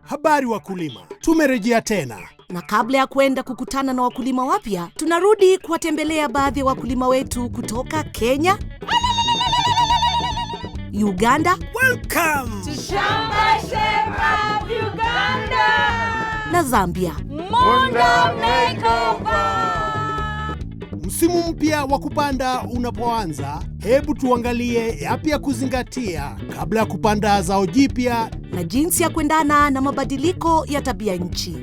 Habari wakulima, tumerejea tena. Na kabla ya kwenda kukutana na wakulima wapya, tunarudi kuwatembelea baadhi ya wakulima wetu kutoka Kenya, Uganda, Welcome to Shamba Shema Uganda, na Zambia. Munda Makeover. Msimu mpya wa kupanda unapoanza, hebu tuangalie yapi ya kuzingatia kabla ya kupanda zao jipya na jinsi ya kuendana na mabadiliko ya tabia nchi.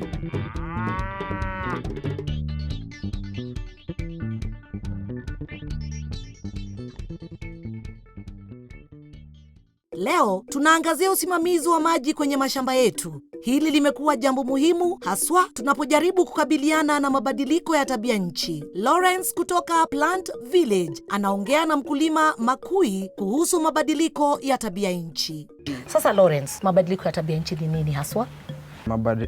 Leo tunaangazia usimamizi wa maji kwenye mashamba yetu. Hili limekuwa jambo muhimu haswa tunapojaribu kukabiliana na mabadiliko ya tabia nchi. Lawrence kutoka Plant Village anaongea na mkulima Makui kuhusu mabadiliko ya tabia nchi. Sasa Lawrence, mabadiliko ya tabia nchi ni nini haswa?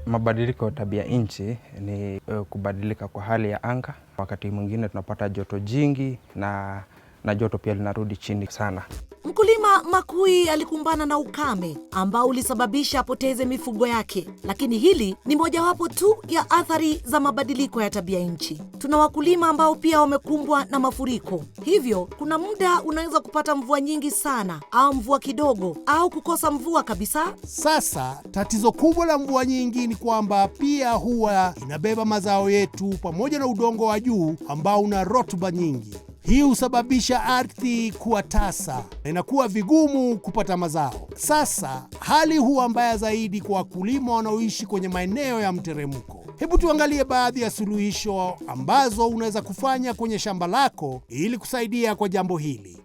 Mabadiliko ya tabia nchi ni kubadilika kwa hali ya anga. Wakati mwingine tunapata joto jingi na joto pia linarudi chini sana. Mkulima Makui alikumbana na ukame ambao ulisababisha apoteze mifugo yake, lakini hili ni mojawapo tu ya athari za mabadiliko ya tabia nchi. Tuna wakulima ambao pia wamekumbwa na mafuriko. Hivyo kuna muda unaweza kupata mvua nyingi sana au mvua kidogo au kukosa mvua kabisa. Sasa tatizo kubwa la mvua nyingi ni kwamba pia huwa inabeba mazao yetu pamoja na udongo wa juu ambao una rutuba nyingi. Hii husababisha ardhi kuwa tasa na inakuwa vigumu kupata mazao. Sasa hali huwa mbaya zaidi kwa wakulima wanaoishi kwenye maeneo ya mteremko. Hebu tuangalie baadhi ya suluhisho ambazo unaweza kufanya kwenye shamba lako ili kusaidia kwa jambo hili.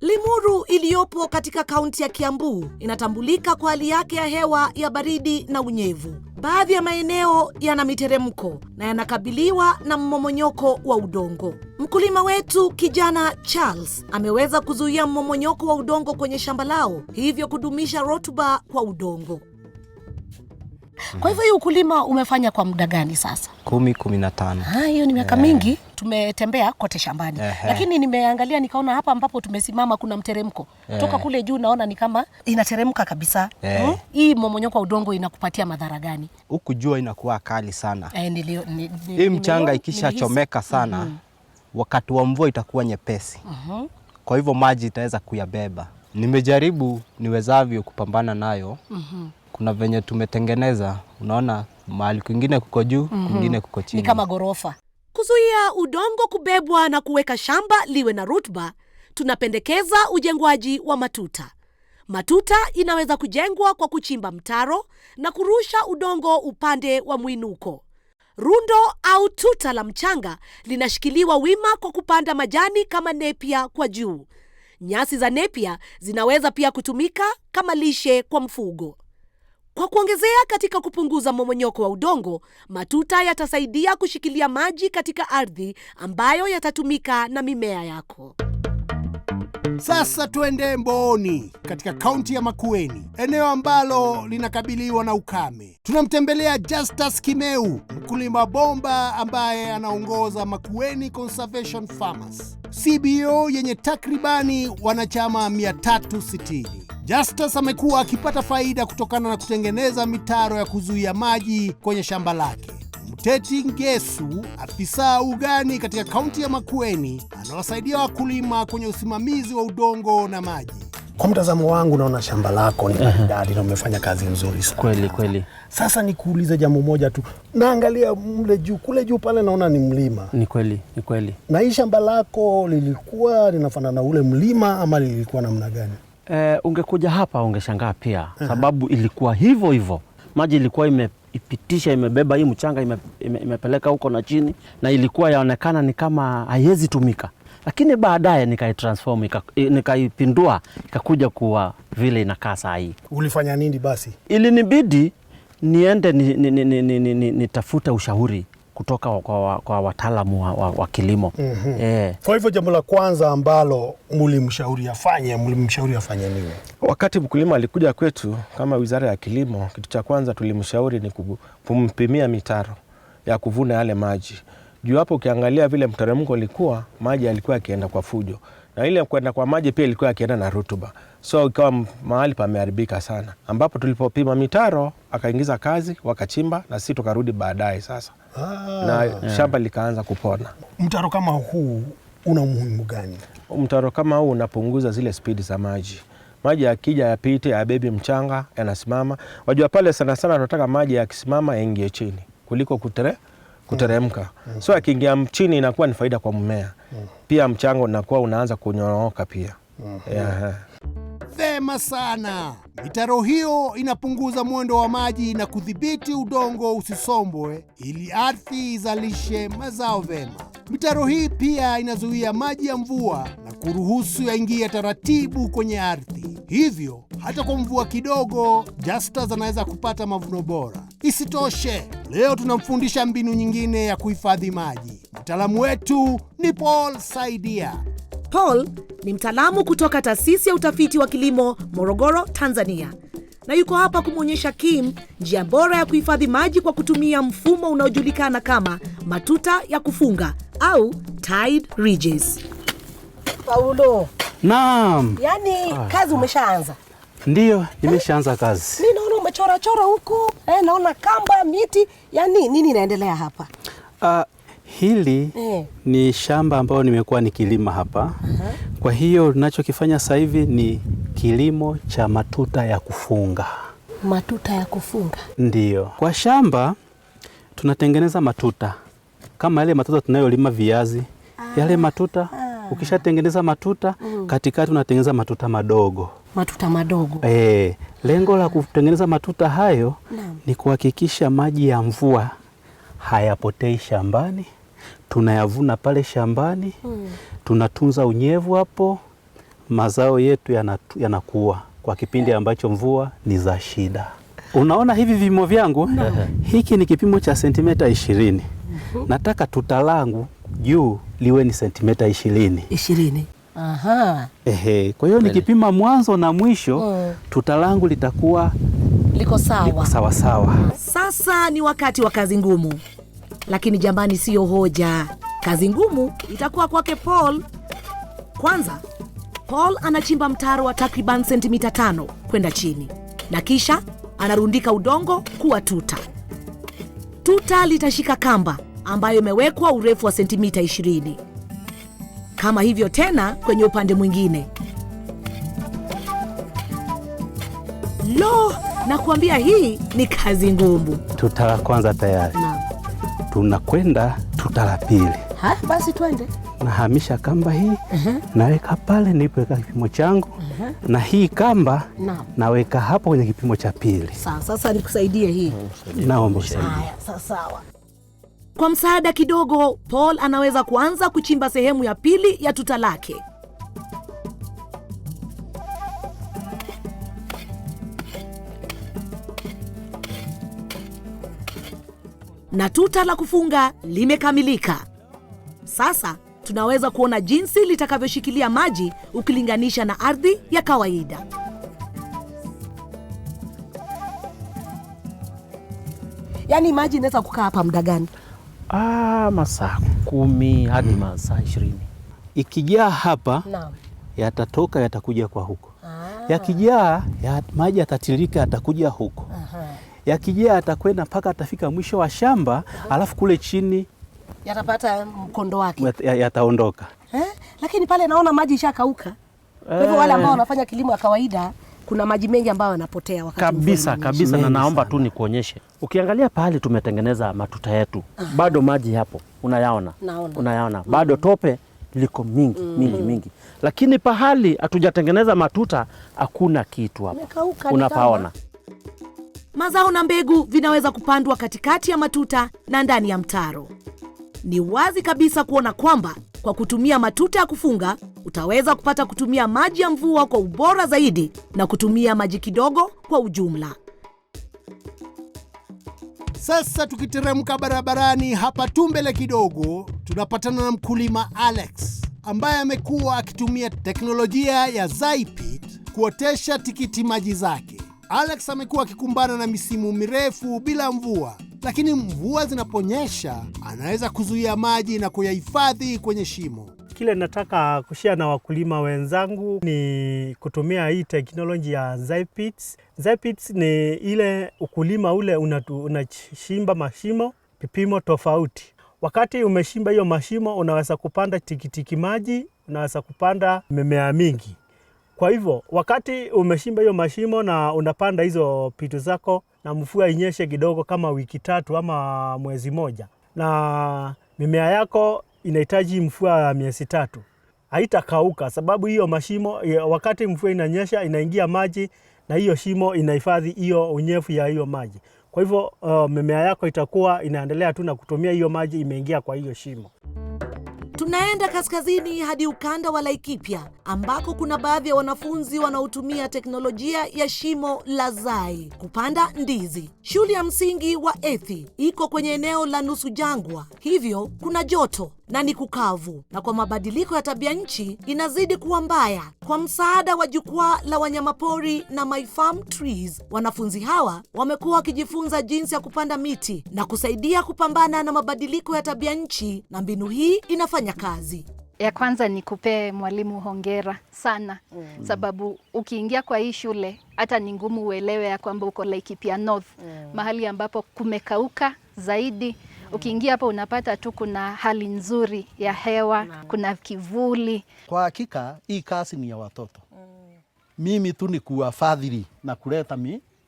Limuru iliyopo katika kaunti ya Kiambu inatambulika kwa hali yake ya hewa ya baridi na unyevu. Baadhi ya maeneo yana miteremko na yanakabiliwa na mmomonyoko wa udongo. Mkulima wetu kijana Charles ameweza kuzuia mmomonyoko wa udongo kwenye shamba lao, hivyo kudumisha rutuba kwa udongo. Kwa hivyo hii ukulima umefanya kwa muda gani sasa? 15. Hiyo ni miaka mingi. Tumetembea kote shambani. Lakini nimeangalia nikaona hapa ambapo tumesimama kuna mteremko. Toka kule juu naona ni kama inateremka kabisa. Hii mmomonyoko wa udongo inakupatia madhara gani? Huku jua inakuwa kali sana. Hii mchanga ikishachomeka sana, wakati wa mvua itakuwa nyepesi. Kwa hivyo maji itaweza kuyabeba. Nimejaribu niwezavyo kupambana nayo. Kuna venye tumetengeneza, unaona mahali kwingine kuko juu, kwingine kuko chini. Ni kama gorofa. Kuzuia udongo kubebwa na kuweka shamba liwe na rutuba, tunapendekeza ujengwaji wa matuta. Matuta inaweza kujengwa kwa kuchimba mtaro na kurusha udongo upande wa mwinuko. Rundo au tuta la mchanga linashikiliwa wima kwa kupanda majani kama nepia kwa juu. Nyasi za nepia zinaweza pia kutumika kama lishe kwa mfugo. Kwa kuongezea katika kupunguza mmomonyoko wa udongo, matuta yatasaidia kushikilia maji katika ardhi ambayo yatatumika na mimea yako. Sasa tuende Mbooni katika kaunti ya Makueni, eneo ambalo linakabiliwa na ukame. Tunamtembelea Justus Kimeu, mkulima bomba ambaye anaongoza Makueni Conservation Farmers, CBO yenye takribani wanachama 360. Justus amekuwa akipata faida kutokana na kutengeneza mitaro ya kuzuia maji kwenye shamba lake. Mteti Ngesu, afisa ugani katika kaunti ya Makueni, anawasaidia wakulima kwenye usimamizi wa udongo na maji. Kwa mtazamo wangu naona shamba lako ni maridadi na umefanya kazi nzuri sana. Kweli. Sasa nikuulize jambo moja tu. Naangalia kule juu pale naona ni mlima. Ni kweli. Na hii shamba lako lilikuwa linafanana na ule mlima ama lilikuwa namna gani? Ungekuja hapa ungeshangaa pia, sababu ilikuwa hivyo. Maji ilikuwa imebeba hii mchanga imepeleka huko na chini, na ilikuwa yaonekana ni kama haiwezi tumika. Lakini baadaye nikaitransform, nikaipindua, ikakuja kuwa vile inakaa saa hii. Ulifanya nini basi? Ilinibidi niende nitafute ushauri kutoka kwa wataalamu wa kilimo. Kwa hivyo jambo la kwanza ambalo mlimshauri afanye nini? Wakati mkulima alikuja kwetu kama Wizara ya Kilimo, kitu cha kwanza tulimshauri ni kumpimia mitaro ya kuvuna yale maji. Juu hapo ukiangalia vile mteremko ulikuwa, maji yalikuwa yakienda kwa fujo. Na ile kwenda kwa maji pia ilikuwa yakienda na rutuba. So ikawa mahali pameharibika sana, ambapo tulipopima mitaro akaingiza kazi, wakachimba na sisi tukarudi baadaye sasa. Na shamba likaanza kupona. Mtaro kama huu una umuhimu gani? Mtaro kama huu unapunguza zile spidi za maji. Maji yakija yapite, yabebi mchanga, yanasimama. Wajua pale sana sana tunataka maji yakisimama yaingie chini kuliko kuteremka. So yakiingia chini inakuwa ni faida kwa mmea. Pia mchanga unakuwa unaanza kunyooka pia. Vema sana. Mitaro hiyo inapunguza mwendo wa maji na kudhibiti udongo usisombwe ili ardhi izalishe mazao vema. Mitaro hii pia inazuia maji ya mvua na kuruhusu yaingie taratibu kwenye ardhi. Hivyo hata kwa mvua kidogo, Justus anaweza kupata mavuno bora. Isitoshe, leo tunamfundisha mbinu nyingine ya kuhifadhi maji. Mtaalamu wetu ni Paul Saidia. Paul ni mtaalamu kutoka Taasisi ya Utafiti wa Kilimo Morogoro, Tanzania. Na yuko hapa kumwonyesha Kim njia bora ya kuhifadhi maji kwa kutumia mfumo unaojulikana kama matuta ya kufunga au tide ridges. Paulo. Naam. Yaani kazi umeshaanza? Ndiyo, nimeshaanza kazi. Mimi naona umechora huko. Naona kamba, miti. Yaani nini inaendelea hapa? Hili ni shamba ambalo nimekuwa nikilima hapa. Kwa hiyo ninachokifanya sasa hivi ni kilimo cha matuta ya kufunga. Matuta ya kufunga? Ndiyo. Kwa shamba tunatengeneza matuta kama yale matuta tunayolima viazi. Yale matuta ukishatengeneza matuta katikati unatengeneza matuta madogo. Matuta madogo. Lengo la kutengeneza matuta hayo ni kuhakikisha maji ya mvua hayapotei shambani. Tunayavuna pale shambani, tunatunza unyevu hapo, mazao yetu yanakuwa kwa kipindi ambacho mvua ni za shida. Unaona hivi vipimo vyangu? Hiki ni kipimo cha sentimeta 20. Nataka tuta langu juu liwe ni sentimeta 20. 20. Aha. Kwa hiyo nikipima mwanzo na mwisho, tuta langu litakuwa liko sawa sawa. Sasa ni wakati wa kazi ngumu. Lakini jamani, siyo hoja. Kazi ngumu itakuwa kwake Paul. Kwanza, Paul anachimba mtaro wa takriban sentimita 5 kwenda chini. Na kisha anarundika udongo kuwa tuta. Tuta litashika kamba ambayo imewekwa urefu wa sentimita 20. Kama hivyo tena kwenye upande mwingine. Lo, nakuambia hii ni kazi ngumu. Tuta la kwanza tayari. Tunakwenda tuta la pili. Basi twende. Nahamisha kamba hii, naweka pale nilipoweka kipimo changu, na hii kamba naweka hapo kwenye kipimo cha pili. Sasa nikusaidie hii. Naomba usaidie. Sawa. Kwa msaada kidogo, Paul anaweza kuanza kuchimba sehemu ya pili ya tuta lake. Na tuta la kufunga limekamilika. Sasa tunaweza kuona jinsi litakavyoshikilia maji ukilinganisha na ardhi ya kawaida. Yaani maji inaweza kukaa hapa muda gani? Masaa 10 hadi masaa 20. Ikijaa hapa yatatoka yatakuja kwa huko. Yakijaa maji yatatirika yatakuja huko. Yakijaa atakwenda mpaka atafika mwisho wa shamba, alafu kule chini yatapata mkondo wake. Yataondoka. Lakini pale naona maji ishakauka. Kwa hivyo wale ambao wanafanya kilimo ya kawaida kuna maji mengi ambayo yanapotea wakati kabisa na naomba tu nikuonyeshe. Ukiangalia pale tumetengeneza matuta yetu. Bado maji hapo. Unayaona. Bado tope liko mingi. Lakini pahali hatujatengeneza matuta hakuna kitu hapo. Unapaona. Mazao na mbegu vinaweza kupandwa katikati ya matuta na ndani ya mtaro. Ni wazi kabisa kuona kwamba kwa kutumia matuta ya kufunga, utaweza kupata kutumia maji ya mvua kwa ubora zaidi na kutumia maji kidogo kwa ujumla. Sasa tukiteremka barabarani hapa tu mbele kidogo, tunapatana na mkulima Alex ambaye amekuwa akitumia teknolojia ya Zypit kuotesha tikiti maji zake. Alex amekuwa akikumbana na misimu mirefu bila mvua, lakini mvua zinaponyesha anaweza kuzuia maji na kuyahifadhi kwenye shimo. Kile nataka kushare na wakulima wenzangu ni kutumia hii teknoloji ya Zypits. Zypits ni ile ukulima ule unachimba mashimo vipimo tofauti. Wakati umeshimba hiyo mashimo unaweza kupanda tikitiki maji, unaweza kupanda mimea mingi. Kwa hivyo wakati umeshimba hiyo mashimo na unapanda hizo pitu zako na mvua inyeshe kidogo kama wiki 3 ama mwezi 1, na mimea yako inahitaji mvua ya miezi 3, haitakauka sababu hiyo mashimo wakati mvua inanyesha inaingia maji na hiyo shimo inahifadhi hiyo unyevu ya hiyo maji. Kwa hivyo mimea yako itakuwa inaendelea tu na kutumia hiyo maji imeingia kwa hiyo shimo. Tunaenda kaskazini hadi ukanda wa Laikipia ambako kuna baadhi ya wanafunzi wanaotumia teknolojia ya shimo la zai kupanda ndizi. Shule ya msingi wa Ethi iko kwenye eneo la nusu jangwa, hivyo kuna joto na ni kukavu, na kwa mabadiliko ya tabia nchi inazidi kuwa mbaya. Kwa msaada wa jukwaa la wanyamapori na My Farm Trees, wanafunzi hawa wamekuwa wakijifunza jinsi ya kupanda miti na kusaidia kupambana na mabadiliko ya tabia nchi, na mbinu hii inafanya kazi. Ya kwanza ni kupe mwalimu hongera sana, sababu ukiingia kwa hii shule hata ni ngumu uelewe ya kwamba uko Laikipia North, mahali ambapo kumekauka zaidi. Ukiingia hapo unapata tu kuna hali nzuri ya hewa, kuna kivuli. Kwa hakika hii kazi ni ya watoto. Mimi tu ni kuwafadhili na kuleta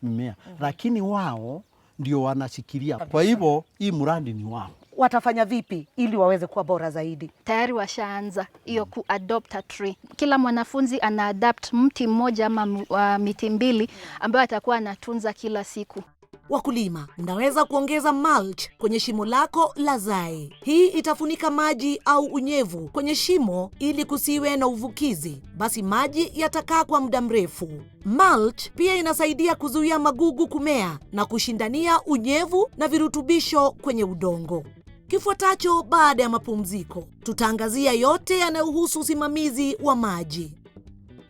mimea, lakini wao ndio wanashikilia. Kwa hivyo hii mradi ni wao. Watafanya vipi ili waweze kuwa bora zaidi? Tayari washaanza hiyo kuadopt a tree. Kila mwanafunzi anaadapt mti mmoja ama miti 2 ambayo atakuwa anatunza kila siku. Wakulima, mnaweza kuongeza mulch kwenye shimo lako la zai. Hii itafunika maji au unyevu kwenye shimo ili kusiwe na uvukizi, basi maji yatakaa kwa muda mrefu. Mulch pia inasaidia kuzuia magugu kumea na kushindania unyevu na virutubisho kwenye udongo. Kifuatacho baada ya mapumziko, tutaangazia yote yanayohusu usimamizi wa maji.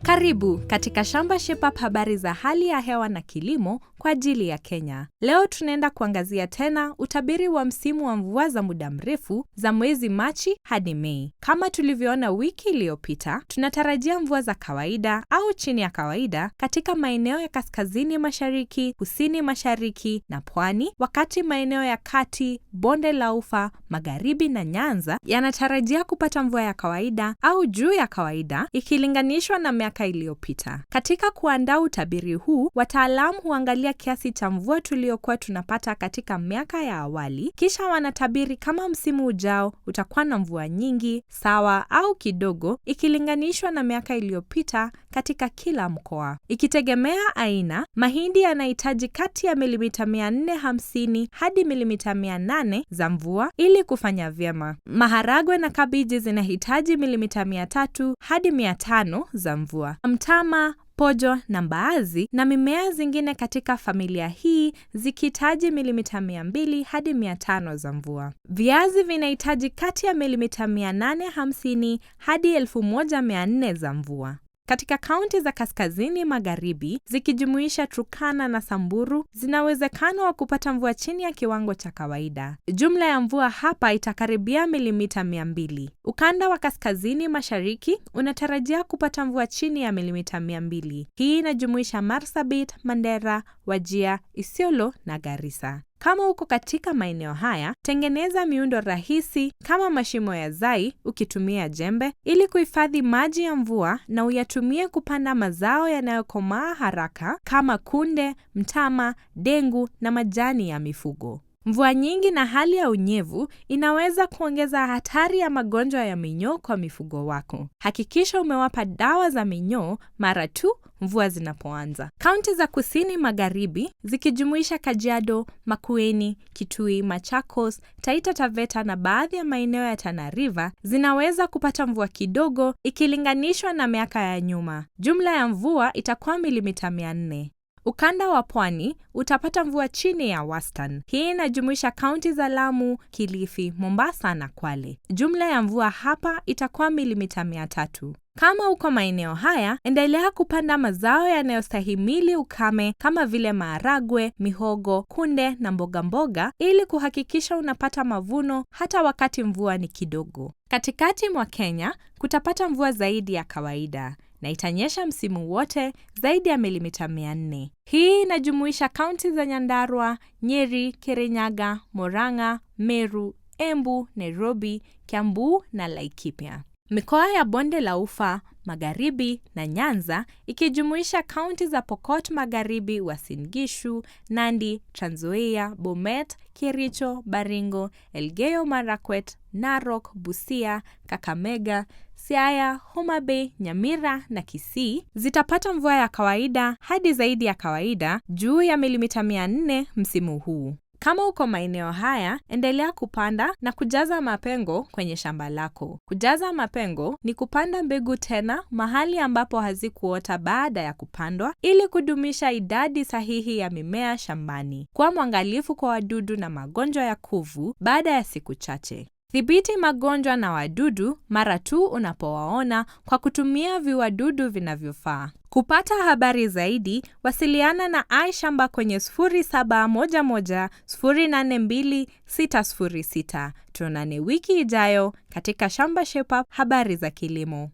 Karibu katika Shamba Shape Up, habari za hali ya hewa na kilimo kwa ajili ya Kenya. Leo tunaenda kuangazia tena utabiri wa msimu wa mvua za muda mrefu za mwezi Machi hadi Mei. Kama tulivyoona wiki iliyopita, tunatarajia mvua za kawaida au chini ya kawaida katika maeneo ya kaskazini mashariki, kusini mashariki na pwani, wakati maeneo ya kati, bonde la Ufa, magharibi na Nyanza yanatarajia kupata mvua ya kawaida au juu ya kawaida ikilinganishwa na miaka iliyopita. Katika kuandaa utabiri huu, wataalamu huangalia kiasi cha mvua tuliokuwa tunapata katika miaka ya awali, kisha wanatabiri kama msimu ujao utakuwa na mvua nyingi, sawa au kidogo ikilinganishwa na miaka iliyopita katika kila mkoa. Ikitegemea aina, mahindi yanahitaji kati ya milimita 450 hadi milimita 800 za mvua ili kufanya vyema. Maharagwe na kabiji zinahitaji milimita 300 hadi 500 za mvua. Mtama, pojo na mbaazi na mimea zingine katika familia hii zikihitaji milimita 200 hadi 500 za mvua. Viazi vinahitaji kati ya milimita 850 hadi 1400 za mvua. Katika kaunti za kaskazini magharibi, zikijumuisha Turkana na Samburu, zina uwezekano wa kupata mvua chini ya kiwango cha kawaida. Jumla ya mvua hapa itakaribia milimita 200. Ukanda wa kaskazini mashariki unatarajia kupata mvua chini ya milimita 200. Hii inajumuisha Marsabit, Mandera, Wajir, Isiolo na Garissa. Kama uko katika maeneo haya, tengeneza miundo rahisi kama mashimo ya zai ukitumia jembe ili kuhifadhi maji ya mvua na uyatumie kupanda mazao yanayokomaa haraka kama kunde, mtama, dengu na majani ya mifugo. Mvua nyingi na hali ya unyevu inaweza kuongeza hatari ya magonjwa ya minyoo kwa mifugo wako. Hakikisha umewapa dawa za minyoo mara tu mvua zinapoanza. Kaunti za kusini magharibi zikijumuisha Kajiado, Makueni, Kitui, Machakos, Taita Taveta na baadhi ya maeneo ya Tana River zinaweza kupata mvua kidogo ikilinganishwa na miaka ya nyuma. Jumla ya mvua itakuwa milimita 400. Ukanda wa pwani utapata mvua chini ya wastani. Hii inajumuisha kaunti za Lamu, Kilifi, Mombasa na Kwale. Jumla ya mvua hapa itakuwa milimita 300. Kama uko maeneo haya, endelea kupanda mazao yanayostahimili ukame kama vile maharagwe, mihogo, kunde na mboga mboga ili kuhakikisha unapata mavuno hata wakati mvua ni kidogo. Katikati mwa Kenya kutapata mvua zaidi ya kawaida na itanyesha msimu wote zaidi ya milimita 400. Hii inajumuisha kaunti za Nyandarua, Nyeri, Kirinyaga, Murang'a, Meru, Embu, Nairobi, Kiambu na Laikipia. Mikoa ya Bonde la Ufa, Magharibi na Nyanza ikijumuisha kaunti za Pokot Magharibi, Uasin Gishu, Nandi, Trans Nzoia, Bomet, Kericho, Baringo, Elgeyo Marakwet, Narok, Busia, Kakamega, Siaya, Homa Bay, Nyamira na Kisii zitapata mvua ya kawaida hadi zaidi ya kawaida juu ya milimita 400 msimu huu. Kama uko maeneo haya, endelea kupanda na kujaza mapengo kwenye shamba lako. Kujaza mapengo ni kupanda mbegu tena mahali ambapo hazikuota baada ya kupandwa ili kudumisha idadi sahihi ya mimea shambani. Kuwa mwangalifu kwa wadudu na magonjwa ya kuvu baada ya siku chache. Dhibiti magonjwa na wadudu mara tu unapowaona kwa kutumia viuadudu vinavyofaa. Kupata habari zaidi, wasiliana na iShamba kwenye 0711082606. Tuonane wiki ijayo katika Shamba Shape Up, habari za kilimo.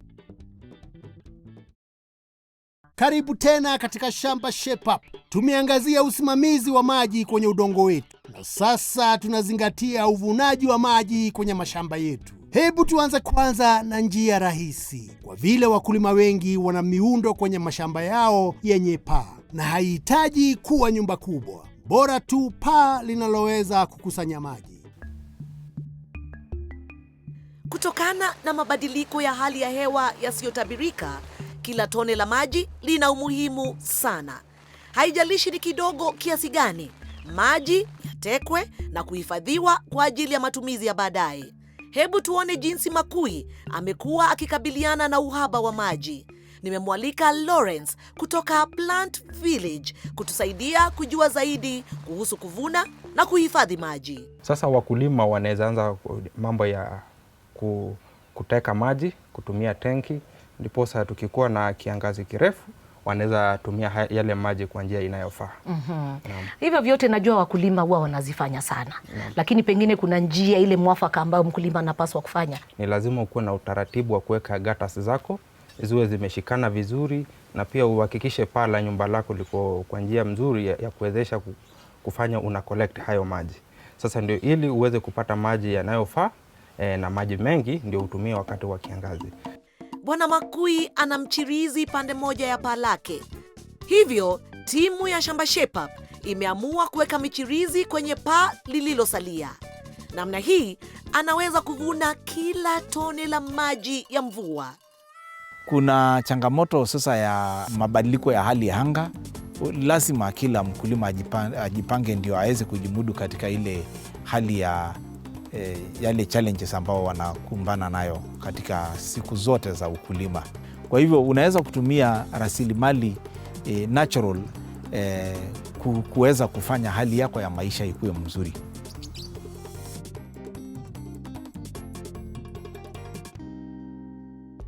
Karibu tena katika Shamba Shape Up. Tumeangazia usimamizi wa maji kwenye udongo wetu, na sasa tunazingatia uvunaji wa maji kwenye mashamba yetu. Hebu tuanze kwanza na njia rahisi, kwa vile wakulima wengi wana miundo kwenye mashamba yao yenye paa, na haihitaji kuwa nyumba kubwa, bora tu paa linaloweza kukusanya maji. Kutokana na mabadiliko ya hali ya hewa yasiyotabirika, kila tone la maji lina umuhimu sana. Haijalishi ni kidogo kiasi gani, maji yatekwe na kuhifadhiwa kwa ajili ya matumizi ya baadaye. Hebu tuone jinsi Makui amekuwa akikabiliana na uhaba wa maji. Nimemwalika Lawrence kutoka Plant Village kutusaidia kujua zaidi kuhusu kuvuna na kuhifadhi maji. Sasa wakulima wanaweza anza mambo ya kuteka maji, kutumia tenki, ndiposa tukikuwa na kiangazi kirefu wanaweza tumia yale maji kwa njia inayofaa. Hivyo vyote najua wakulima huwa wanazifanya sana. Lakini pengine kuna njia ile mwafaka ambayo mkulima anapaswa kufanya. Ni lazima ukuwe na utaratibu wa kuweka gutters zako ziwe zimeshikana vizuri, na pia uhakikishe paa la nyumba lako liko kwa njia mzuri ya kuwezesha kufanya una collect hayo maji. Sasa ndio ili uweze kupata maji yanayofaa na maji mengi ndio utumie wakati wa kiangazi. Bwana Makui ana mchirizi pande moja ya paa lake. Hivyo, timu ya Shamba Shape Up imeamua kuweka michirizi kwenye paa lililosalia. Namna hii, anaweza kuvuna kila tone la maji ya mvua. Kuna changamoto sasa ya mabadiliko ya hali ya anga. Lazima kila mkulima ajipange ndio aweze kujimudu katika ile hali ya yale challenges ambao wanakumbana nayo katika siku zote za ukulima. Kwa hivyo unaweza kutumia rasilimali natural kuweza kufanya hali yako ya maisha ikuwe mzuri.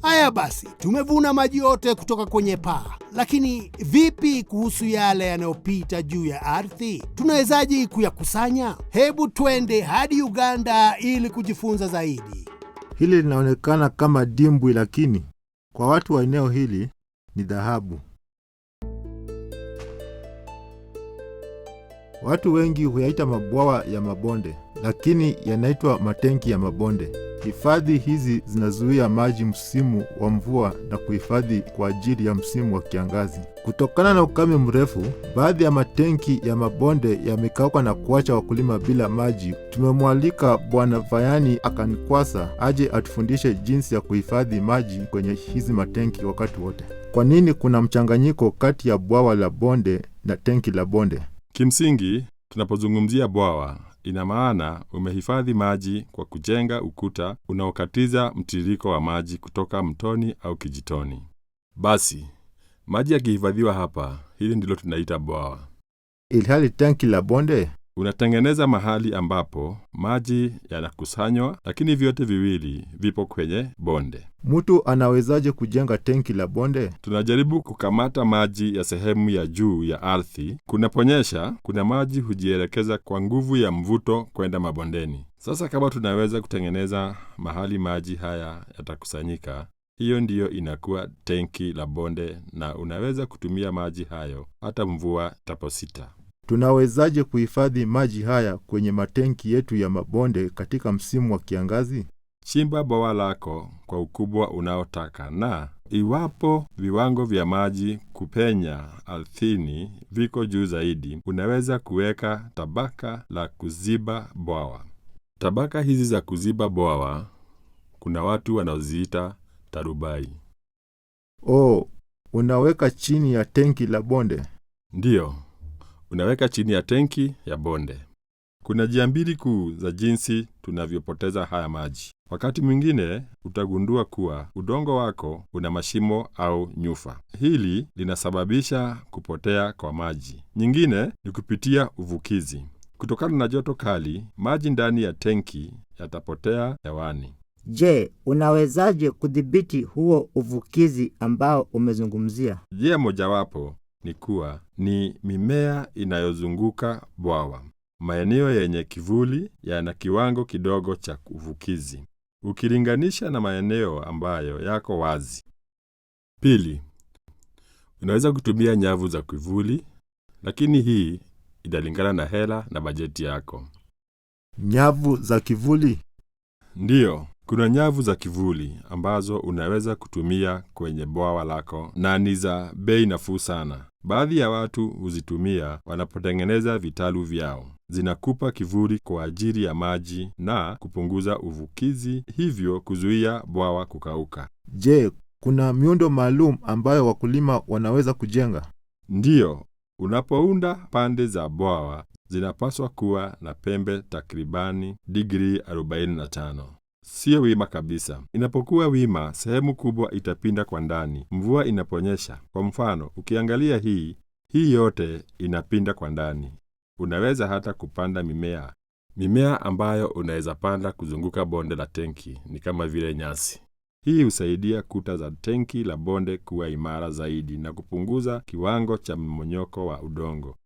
Haya basi, tumevuna maji yote kutoka kwenye paa. Lakini vipi kuhusu yale yanayopita juu ya ardhi? Tunawezaje kuyakusanya? Hebu twende hadi Uganda ili kujifunza zaidi. Hili linaonekana kama dimbwi, lakini kwa watu wa eneo hili ni dhahabu. Watu wengi huyaita mabwawa ya mabonde, lakini yanaitwa matenki ya mabonde. Hifadhi hizi zinazuia maji msimu wa mvua na kuhifadhi kwa ajili ya msimu wa kiangazi. Kutokana na ukame mrefu, baadhi ya matenki ya mabonde yamekauka na kuacha wakulima bila maji. Tumemwalika Bwana Vayani Akanikwasa aje atufundishe jinsi ya kuhifadhi maji kwenye hizi matenki wakati wote. Kwa nini kuna mchanganyiko kati ya bwawa la bonde na tenki la bonde? Kimsingi, tunapozungumzia bwawa, ina maana umehifadhi maji kwa kujenga ukuta unaokatiza mtiririko wa maji kutoka mtoni au kijitoni. Basi, maji yakihifadhiwa hapa, Hili ndilo tunaita bwawa. Ilhali tanki la bonde Unatengeneza mahali ambapo maji yanakusanywa, lakini vyote viwili vipo kwenye bonde. Mtu anawezaje kujenga tenki la bonde? Tunajaribu kukamata maji ya sehemu ya juu ya ardhi. Kunaponyesha, kuna maji hujielekeza kwa nguvu ya mvuto kwenda mabondeni. Sasa kama tunaweza kutengeneza mahali maji haya yatakusanyika, hiyo ndiyo inakuwa tenki la bonde, na unaweza kutumia maji hayo hata mvua taposita. Tunawezaje kuhifadhi maji haya kwenye matenki yetu ya mabonde katika msimu wa kiangazi? Chimba bwawa lako kwa ukubwa unaotaka, na iwapo viwango vya maji kupenya ardhini viko juu zaidi, unaweza kuweka tabaka la kuziba bwawa. Tabaka hizi za kuziba bwawa kuna watu wanaoziita tarubai. Unaweka chini ya tenki la bonde? Ndiyo, unaweka chini ya tenki ya bonde. Kuna njia mbili kuu za jinsi tunavyopoteza haya maji. Wakati mwingine utagundua kuwa udongo wako una mashimo au nyufa. Hili linasababisha kupotea kwa maji. Nyingine ni kupitia uvukizi. Kutokana na joto kali, maji ndani ya tenki yatapotea hewani. Je, unawezaje kudhibiti huo uvukizi ambao umezungumzia? Njia mojawapo ni kuwa ni mimea inayozunguka bwawa. Maeneo yenye kivuli yana kiwango kidogo cha uvukizi ukilinganisha na maeneo ambayo yako wazi. Pili, unaweza kutumia nyavu za kivuli, lakini hii inalingana na hela na bajeti yako. Nyavu za kivuli? Ndiyo, kuna nyavu za kivuli ambazo unaweza kutumia kwenye bwawa lako na ni za bei nafuu sana. Baadhi ya watu huzitumia wanapotengeneza vitalu vyao. Zinakupa kivuli kwa ajili ya maji na kupunguza uvukizi, hivyo kuzuia bwawa kukauka. Je, kuna miundo maalum ambayo wakulima wanaweza kujenga? Ndiyo, unapounda pande za bwawa zinapaswa kuwa na pembe takribani digrii 45. Sio wima kabisa. Inapokuwa wima, sehemu kubwa itapinda kwa ndani mvua inaponyesha. Kwa mfano, ukiangalia hii yote inapinda kwa ndani. Unaweza hata kupanda mimea ambayo unaweza panda kuzunguka bonde la tenki, ni kama vile nyasi. Hii husaidia kuta za tenki la bonde kuwa imara zaidi na kupunguza kiwango cha mmonyoko wa udongo.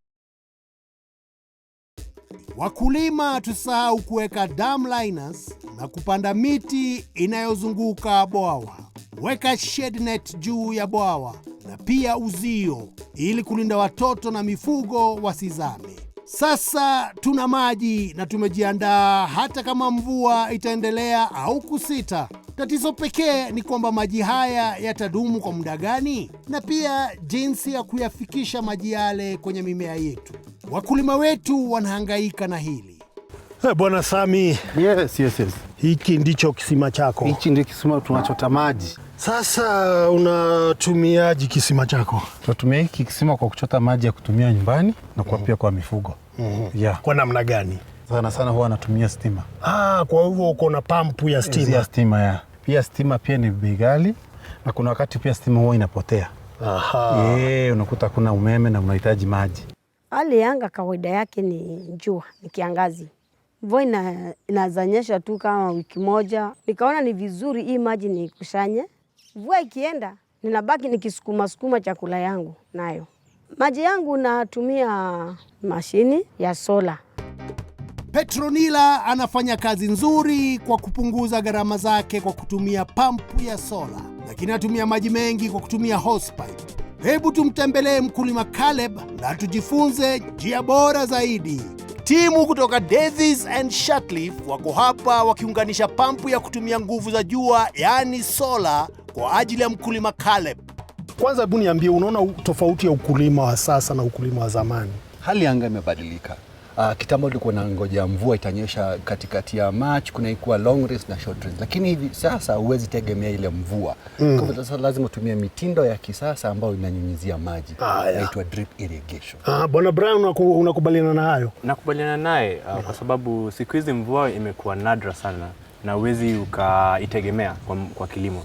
Wakulima, tusahau kuweka dam liners na kupanda miti inayozunguka bwawa. Weka shade net juu ya bwawa na pia uzio ili kulinda watoto na mifugo wasizame. Sasa tuna maji na tumejiandaa hata kama mvua itaendelea au kusita. Tatizo pekee ni kwamba maji haya yatadumu kwa muda gani, na pia jinsi ya kuyafikisha maji yale kwenye mimea yetu. Wakulima wetu wanahangaika na hili. Bwana Sami. Yes. Hiki ndicho kisima chako? Hichi ndio kisima tunachota maji. Sasa unatumiaje kisima chako? Tunatumia hiki kisima kwa kuchota maji ya kutumia nyumbani na kwa pia kwa mifugo. Kwa namna gani? Sana huwa natumia stima. Kwa hivyo uko na pampu ya stima? Ya stima, ya. Pia stima pia ni bei ghali na kuna wakati pia stima huwa inapotea. Unakuta kuna umeme na unahitaji maji. Hali ya anga kawaida yake ni jua, ni kiangazi. Mvua inazanyesha tu kama wiki moja. Nikaona ni vizuri hii maji nikusanye. Mvua ikienda, ninabaki nikisukuma chakula yangu nayo. Maji yangu natumia mashini ya sola. Petronila anafanya kazi nzuri kwa kupunguza gharama zake kwa kutumia pampu ya sola, lakini anatumia maji mengi kwa kutumia hosepipe. Hebu tumtembelee mkulima Caleb na tujifunze njia bora zaidi. Timu kutoka Davies and Shatcliffe wako hapa wakiunganisha pampu ya kutumia nguvu za jua, yaani sola, kwa ajili ya mkulima Caleb. Kwanza hebu niambie, unaona tofauti ya ukulima wa sasa na ukulima wa zamani? Hali ya anga imebadilika. Kitambo tulikuwa na ngoja mvua itanyesha katikati ya March, kuna ikuwa long rains na short rains. Lakini hivi sasa huwezi tegemea ile mvua. Kwa hivyo sasa lazima utumie mitindo ya kisasa ambayo inanyunyizia maji. Inaitwa drip irrigation. Bwana Brian, unakubaliana na hayo? Nakubaliana naye kwa sababu siku hizi mvua imekuwa nadra sana na huwezi ukaitegemea kwa kilimo.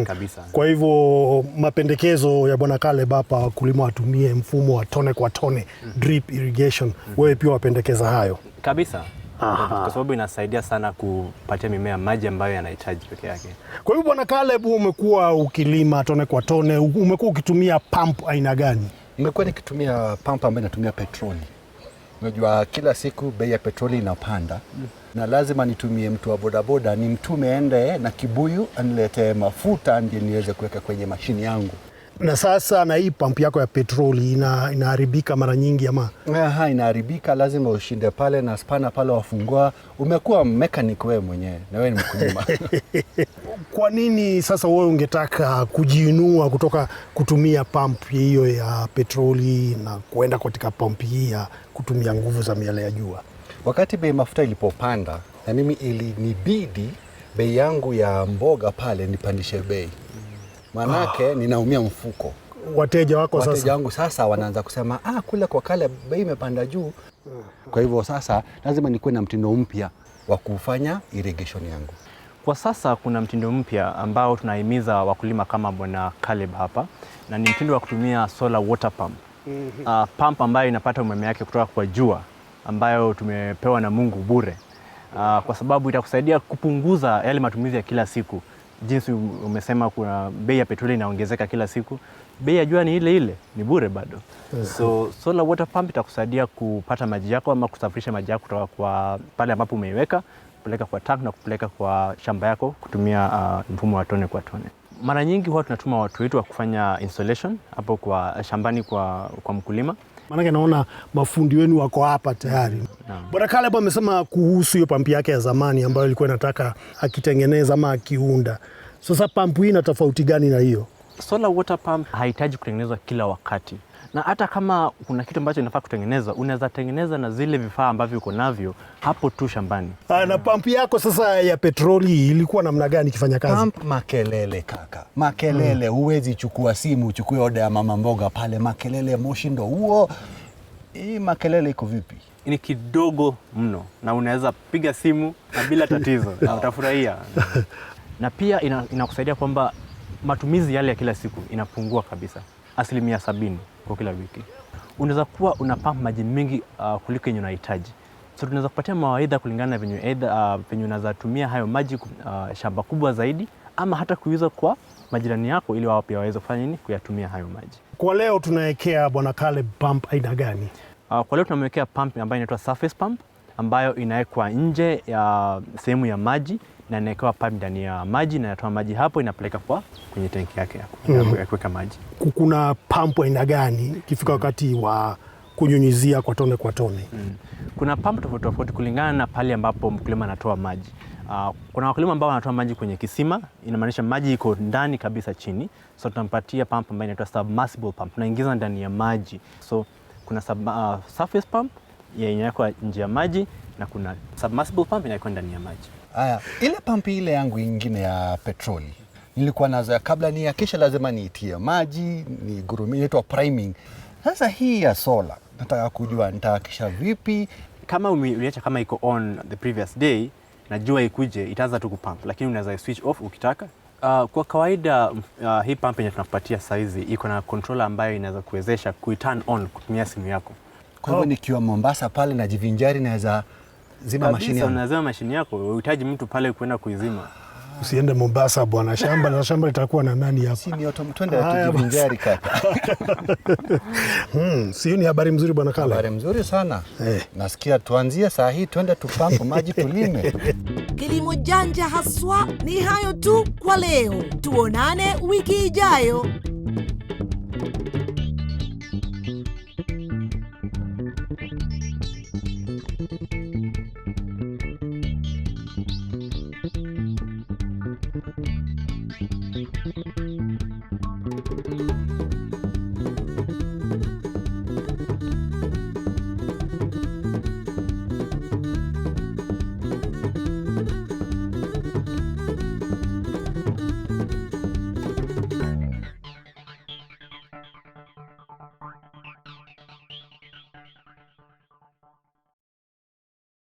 kabisa. Kwa hivyo mapendekezo ya Bwana Caleb hapa, wakulima watumie mfumo wa tone kwa tone, drip irrigation. Wewe pia wapendekeza hayo? Kabisa. Kwa sababu inasaidia sana kupatia mimea maji ambayo yanahitaji peke yake. Kwa hivyo Bwana Caleb, umekuwa ukilima tone kwa tone, umekuwa ukitumia pump aina gani? Nimekuwa nikitumia pump ambayo inatumia petroli. Unajua kila siku bei ya petroli inapanda na lazima nitumie mtu wa bodaboda nimtume ende na kibuyu anilete mafuta ndio niweze kuweka kwenye mashini yangu. Na sasa na hii pump yako ya petroli inaharibika mara nyingi ama? Inaharibika, lazima ushinde pale na spana pale wafungua. Umekuwa mechanic wewe mwenyewe na wewe ni mkulima. Kwa nini sasa wewe ungetaka kujiinua kutoka kutumia pump hiyo ya petroli na kuenda katika pump hii ya kutumia nguvu za miale ya jua? Wakati bei mafuta ilipopanda na mimi ilinibidi bei yangu ya mboga pale nipandishe bei. Manake ninaumia mfuko. Wateja wangu sasa wanaanza kusema kule kwa Caleb bei imepanda juu. Kwa hivyo sasa lazima nikuwe na mtindo mpya wa kufanya irrigation yangu. Kwa sasa kuna mtindo mpya ambao tunahimiza wakulima kama Bwana Caleb hapa, na ni mtindo wa kutumia solar water pump. Pump ambayo inapata umeme yake kutoka kwa jua ambayo tumepewa na Mungu bure. Kwa sababu itakusaidia kupunguza yale matumizi ya kila siku. Jinsi umesema kuna bei ya petroli inaongezeka kila siku, bei ya jua ni ile ile, ni bure bado. So solar water pump itakusaidia kupata maji yako ama kusafirisha maji yako kutoka kwa pale ambapo umeiweka, kupeleka kwa tank na kupeleka kwa shamba yako kutumia mfumo wa tone kwa tone. Mara nyingi huwa tunatuma watu wetu wa kufanya installation hapo kwa shambani kwa mkulima. Maana naona mafundi wenu wako hapa tayari. Bwana Caleb amesema kuhusu hiyo pampu yake ya zamani ambayo ilikuwa inataka akitengeneza ama akiunda. Sasa pampu hii ina tofauti gani na hiyo? Solar water pump haihitaji kutengenezwa kila wakati. Na hata kama kuna kitu ambacho inafaa kutengeneza, unaweza tengeneza na zile vifaa ambavyo uko navyo hapo tu shambani. Na pampu yako sasa ya petroli ilikuwa namna gani ikifanya kazi? Pump makelele kaka. Makelele, huwezi chukua simu, uchukue oda ya mama mboga pale, makelele moshi ndo huo. Hii makelele iko vipi? Ni kidogo mno na unaweza piga simu na bila tatizo na utafurahia. Na pia inakusaidia kwamba matumizi yale ya kila siku inapungua kabisa, 70% kwa kila wiki. Unaweza kuwa unapampa maji mengi kuliko yenye unahitaji. So tunaweza kupatia mawaidha kulingana na venye unaweza tumia hayo maji shamba kubwa zaidi, ama hata kuuza kwa majirani yako ili wao pia waweze kufanya nini, kuyatumia hayo maji. Kwa leo tunawekea Bwana Caleb pump aina gani? Kwa leo tunamwekea pump ambayo inaitwa surface pump, ambayo inawekwa nje ya sehemu ya maji na inawekewa pipe ndani ya maji na inatoa maji hapo inapeleka kwenye tanki yake ya kuweka maji. Kuna pump aina gani ikifika wakati wa kunyunyizia kwa tone kwa tone? Kuna pump tofauti kulingana na pale ambapo mkulima anatoa maji. Kuna wakulima ambao wanatoa maji kwenye kisima, inamaanisha maji iko ndani kabisa chini. So tunampatia pump ambayo inaitwa submersible pump, tunaingiza ndani ya maji. So kuna surface pump inawekwa nje ya maji na kuna submersible pump inawekwa ndani ya maji. Ile pampi ile yangu ingine ya petroli nilikuwa nazo kabla kisha lazima niitie maji, ni gurumi inaitwa priming. Sasa hii ya solar nataka kujua nitahakisha vipi. Kama uliacha kama iko on the previous day na jua ikuje itaanza tu kupump, lakini unaweza switch off ukitaka. Kwa kawaida hii pump yenye tunakupatia saizi iko na controller ambayo inaweza kuwezesha turn on kutumia simu yako. Kwa hivyo nikiwa Mombasa pale na jivinjari naweza zima mashini yangu. Unazima mashini yako, unahitaji mtu pale kwenda kuizima. Usiende Mombasa bwana, shamba litakuwa na nani hapa? Si ni twende tujivinjari kaka. Sio ni habari mzuri Bwana Caleb. Habari mzuri sana. Nasikia tuanzie saa hii twende tupampu maji tulime. Kilimo janja haswa. Ni hayo tu kwa leo. Tuonane wiki ijayo.